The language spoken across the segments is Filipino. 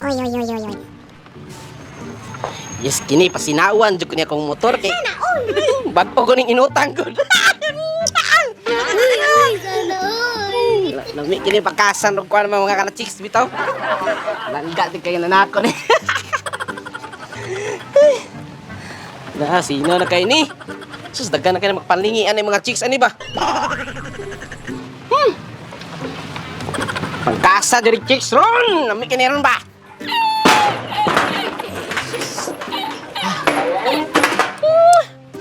Oy, oy, oy, oy, oy. Yes, kini pasinawan jud ko niya kong motor kay Sana all. bagpo ko ning inutang ko. Ay, sana all. Lami kini pakasan og kuan mga kana chicks bitaw. Langga din kayo nanako ni. Nah, sino na kay ni? Sus daghan na kay magpalingi ani mga chicks ani ba? Pangkasa diri chicks ron, lami kini ron ba?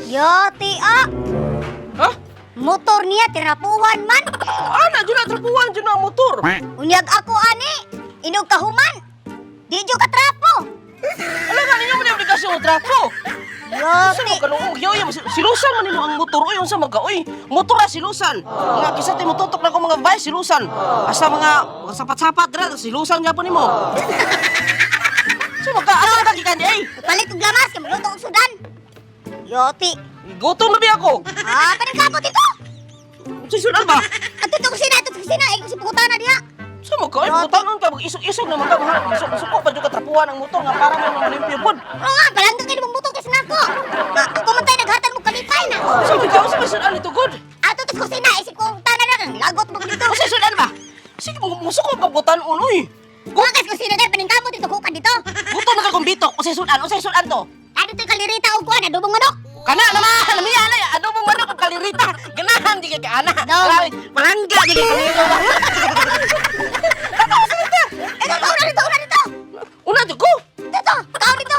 Yoti, ah. Hah? Motor niya tirapuhan man. Ana jud na trapuhan jud na motor. Unyag ako ani. Inog kahuman. Di jud ka trapo. Ala nga ninyo man obligasyon mo trapo. Sa Yoti. mo kanong yoy silusan man nimo ang motor oy unsa man ka oy. Motor ra silusan. Nga kisa ti motutok na ko mga vice silusan. Asa mga sapat-sapat dira silusan gyapon nimo. Sa mo ka asa ka gikan ay. Palit og lamas kay magluto og sudan. Yoti. Gutom na bi ako. Ah, panagkapot ito. Unsa sunan ba? Ato to kusina, ay kasi pukutan na diha. Sa mo ka ay butanon ka mag-isog-isog naman ka mahal. Suko pa jud ka trapuhan ang motor nga para mo malimpyo pod. Oo nga, palangga kayo mong butong kasi nako. Ako man tayo naghatag mo kalipay na. Sa mo ka sa sunan ito god. Ato to kusina, isip ko tanan na lagot mo dito. Unsa sunan ba? Sige mo musuko ka butan unoy. Kuha kas kusina dahil paningkamot dito, kukan dito. Gutom na ka kung bitok. Unsa sunan to? Ano to kalirita o kuha na, dubong manok. Kana naman, namiya na ya. Ano mong manok ang kalirita? Ganahan di ka ana. No. Grabe, malangga di ka kalirita. Ito, una dito. Una di ko. Dito, ikaw dito.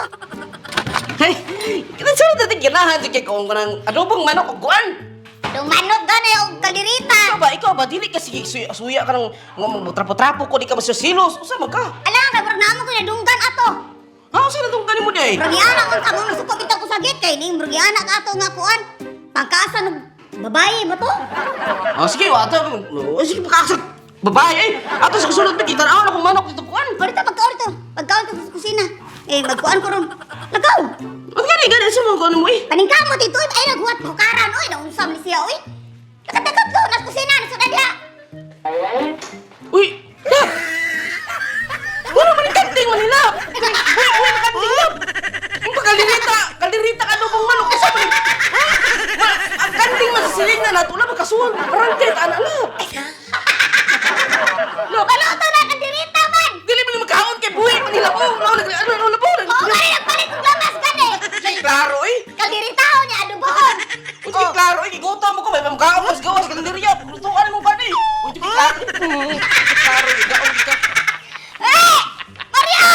Hey, kita sa natin ganahan di ka kung kanang adobong manok og kuan. Dumanok gani o kalirita. Ikaw ba dili ka sige suya ka nang trapo-trapo ko di ka masosilos. Usa man ka? Ala, nagurag na mo ko na dunggan ato. Ha, usa na tong kanimo day? Murgiana kung kamo nasuko bitaw ko sa gate kay ning murgiana ka ato nga kuan. Pangkasa ng babae ba to? Sige, ato. Sige pakasag. Babae eh. Ato sa kasulod pa kita na akong manok dito kuan. Orito, pagkaon to sa kusina. Magkuan ko ron. Lagaw! Ang gani sa mga kuan mo eh. Paningkamot ito, ay naghuwat bukaran. Oy, naunsam ni siya, oy. Nakatakot to, nas kusina, nasunan diha. Uy! Ha! Wala man kanting Manila! Uy, kanting lang! Ang kalirita ka doon pang manok kasi man! Ang kanting man sa siling na nato na magkasuhan! Barangkit, anak na! Look! Ano to na, kandirita man? Dili mo magkaon kay buhay Manila mo! Ano na po? Oo, gani nagpalit ng lamas gani. Sige, klaro eh! Kaldiritaho niya, adubohon. Sige, klaro eh! Gigutom mo ko! May pamakaon mas gawas! Kalirya! Lutuan mo ba na eh! Sige, klaro! Klaro eh! Gaon ka! Eh! Mario!